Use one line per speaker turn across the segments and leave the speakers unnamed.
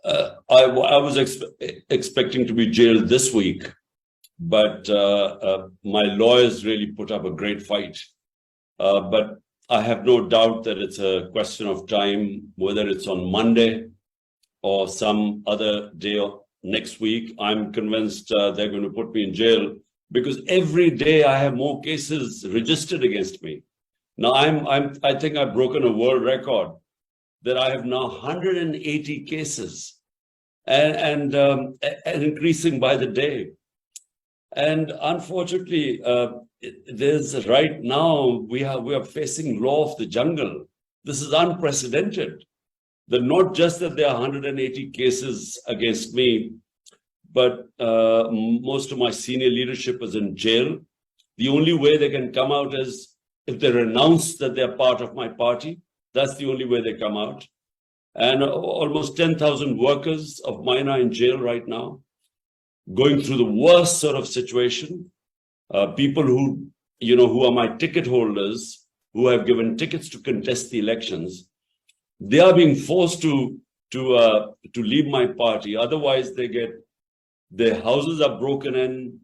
I was expecting to be jailed this week, but my lawyers really put up a great fight. But I have no doubt that it's a question of time, whether it's on Monday or some other day next week. I'm convinced they're going to put me in jail because every day I have more cases registered against me. Now I think I've broken a world record that I have now 180 cases and increasing by the day. And unfortunately, there's right now we are facing law of the jungle. This is unprecedented. That not just that there are 180 cases against me, but most of my senior leadership is in jail. The only way they can come out is if they renounce that they're part of my party. That's the only way they come out. And almost 10,000 workers of mine are in jail right now, going through the worst sort of situation. People who are my ticket holders, who have given tickets to contest the elections, they are being forced to leave my party. Otherwise, their houses are broken in.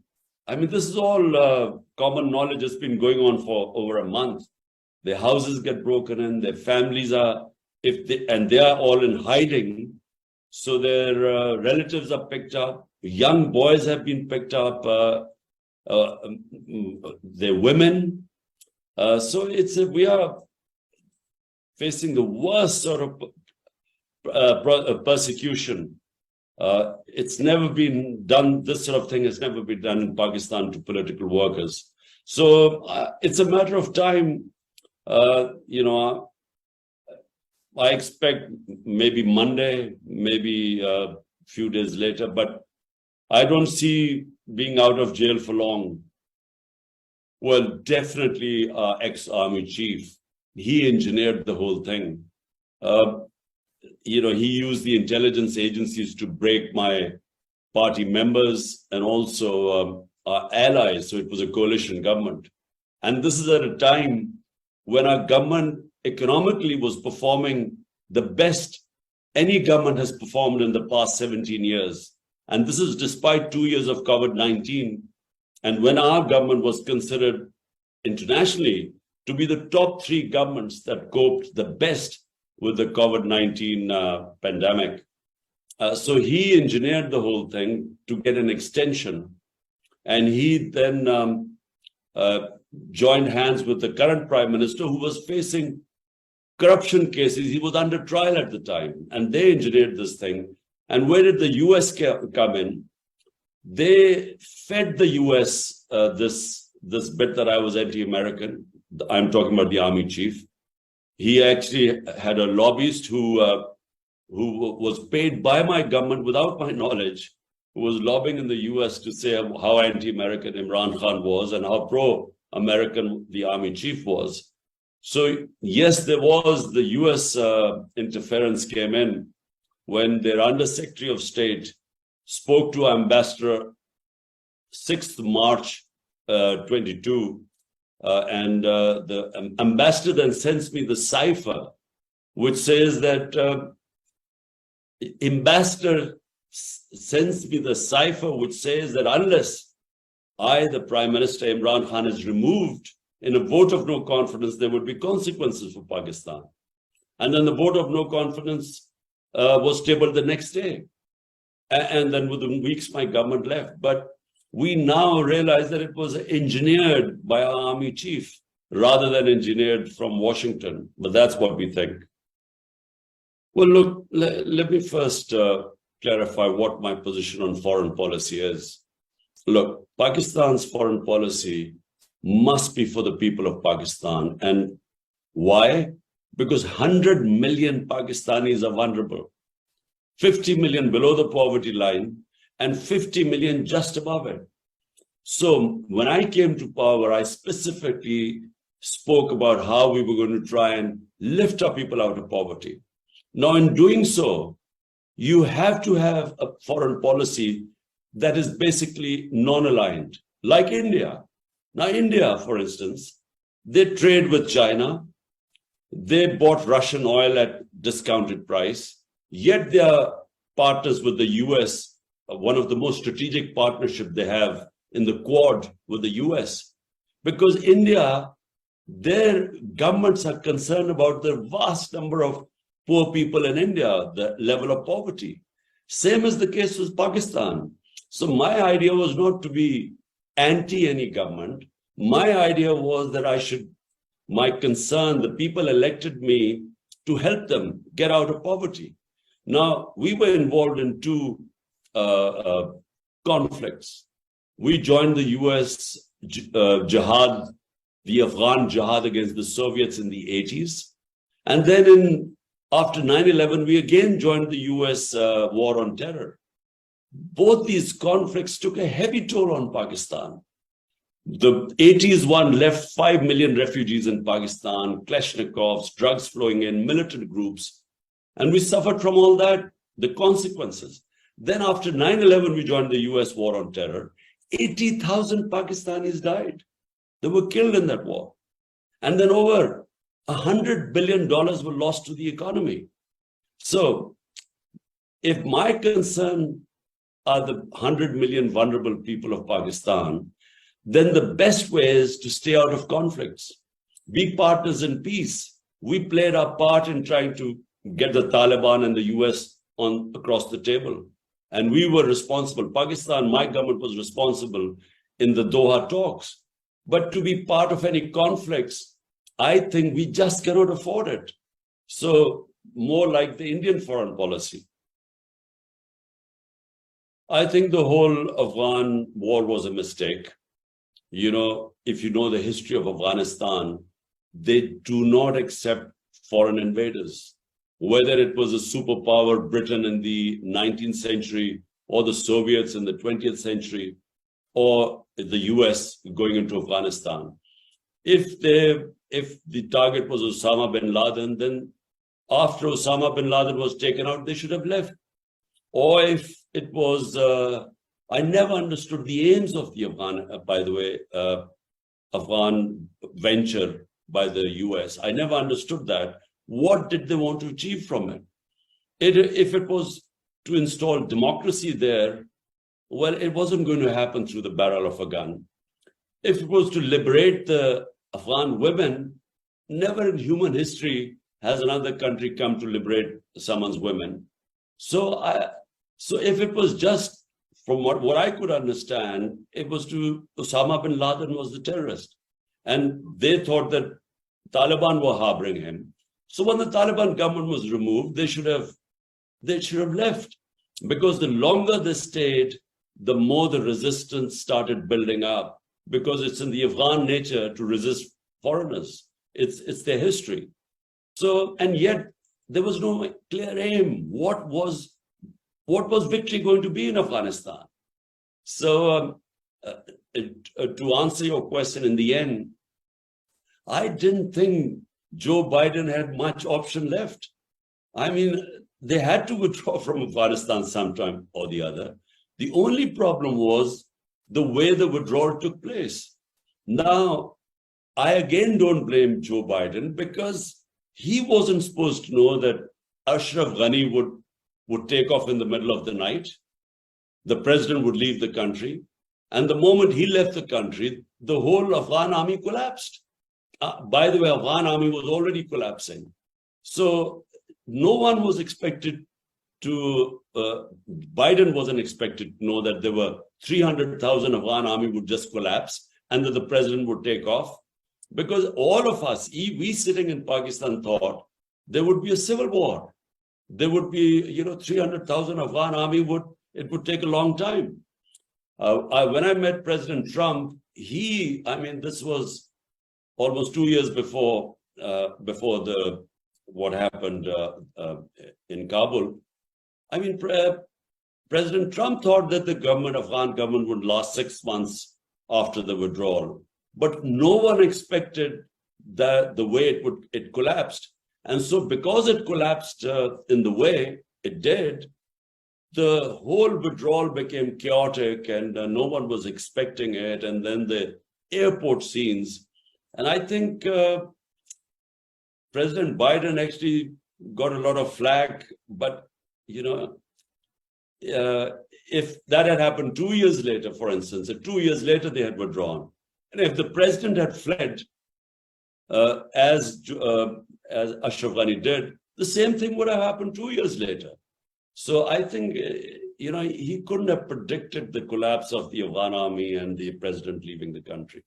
I mean, this is all common knowledge. It's been going on for over a month. Their houses get broken in. Their families are, and they are all in hiding. So their relatives are picked up. Young boys have been picked up. Their women. So we are facing the worst sort of persecution. It's never been done. This sort of thing has never been done in Pakistan to political workers. So it's a matter of time. I expect maybe Monday, maybe a few days later, but I don't see being out of jail for long. Well, definitely our ex-army chief, he engineered the whole thing. He used the intelligence agencies to break my party members and also our allies. So it was a coalition government. And this is at a time when our government economically was performing the best any government has performed in the past 17 years. And this is despite 2 years of COVID-19. And when our government was considered internationally to be the top 3 governments that coped the best with the COVID-19 pandemic. So he engineered the whole thing to get an extension. And he then joined hands with the current prime minister, who was facing corruption cases. He was under trial at the time, and they engineered this thing. And where did the US come in? They fed the US this bit that I was anti-American. I'm talking about the army chief. He actually had a lobbyist who was paid by my government without my knowledge, who was lobbying in the US to say how anti-American Imran Khan was and how pro-American the army chief was. So yes, there was the US interference came in when their Undersecretary of State spoke to Ambassador 6th March 22. And the ambassador then sends me the cipher, which says that ambassador sends me the cipher, which says that unless the Prime Minister Imran Khan is removed in a vote of no confidence, there would be consequences for Pakistan. And then the vote of no confidence was tabled the next day. And then within weeks, my government left. But we now realize that it was engineered by our army chief rather than engineered from Washington. But that's what we think. Well, look, let me first clarify what my position on foreign policy is. Look, Pakistan's foreign policy must be for the people of Pakistan. And why? Because 100 million Pakistanis are vulnerable, 50 million below the poverty line, and 50 million just above it. So when I came to power, I specifically spoke about how we were going to try and lift our people out of poverty. Now, in doing so, you have to have a foreign policy that is basically non-aligned, like India. Now, India, for instance, they trade with China. They bought Russian oil at discounted price, yet they are partners with the US, one of the most strategic partnerships they have in the Quad with the US. Because India, their governments are concerned about the vast number of poor people in India, the level of poverty. Same is the case with Pakistan. So my idea was not to be anti any government. My idea was that my concern, the people elected me to help them get out of poverty. Now, we were involved in two conflicts. We joined the US jihad, the Afghan jihad against the Soviets in the 80s. And then after 9/11, we again joined the US war on terror. Both these conflicts took a heavy toll on Pakistan. The 80s one left 5 million refugees in Pakistan, Kalashnikovs, drugs flowing in, militant groups. And we suffered from all that, the consequences. Then after 9/11, we joined the US war on terror. 80,000 Pakistanis died. They were killed in that war. And then over $100 billion were lost to the economy. So if my concern are the 100 million vulnerable people of Pakistan, then the best way is to stay out of conflicts, be partners in peace. We played our part in trying to get the Taliban and the US across the table. And we were responsible. Pakistan, my government was responsible in the Doha talks. But to be part of any conflicts, I think we just cannot afford it. So more like the Indian foreign policy. I think the whole Afghan war was a mistake. You know, if you know the history of Afghanistan, they do not accept foreign invaders. Whether it was a superpower, Britain in the 19th century, or the Soviets in the 20th century, or the US going into Afghanistan. If the target was Osama bin Laden, then after Osama bin Laden was taken out, they should have left. Or if it was, I never understood the aims of the Afghan venture by the US. I never understood that. What did they want to achieve from it? If it was to install democracy there, well, it wasn't going to happen through the barrel of a gun. If it was to liberate the Afghan women, never in human history has another country come to liberate someone's women. So if it was just, from what I could understand, it was to Osama bin Laden was the terrorist. And they thought that Taliban were harboring him. So when the Taliban government was removed, they should have left, because the longer they stayed, the more the resistance started building up, because it's in the Afghan nature to resist foreigners. It's their history. So, and yet there was no clear aim. What was victory going to be in Afghanistan? So to answer your question, in the end, I didn't think Joe Biden had much option left. I mean, they had to withdraw from Afghanistan sometime or the other. The only problem was the way the withdrawal took place. Now, I again don't blame Joe Biden, because he wasn't supposed to know that Ashraf Ghani would take off in the middle of the night. The president would leave the country. And the moment he left the country, the whole Afghan army collapsed. By the way, Afghan army was already collapsing. So no one was expected to, Biden wasn't expected to know that there were 300,000 Afghan army would just collapse and that the president would take off. Because all of us, we sitting in Pakistan, thought there would be a civil war. There would be, 300,000 Afghan army it would take a long time. When I met President Trump, this was almost 2 years before what happened in Kabul. President Trump thought that the Afghan government would last 6 months after the withdrawal, but no one expected the way it collapsed. And so because it collapsed in the way it did, the whole withdrawal became chaotic, and no one was expecting it. And then the airport scenes. And I think President Biden actually got a lot of flack, but, if that had happened 2 years later, for instance, if 2 years later they had withdrawn, and if the president had fled, as Ashraf Ghani did, the same thing would have happened 2 years later. So I think, he couldn't have predicted the collapse of the Afghan army and the president leaving the country.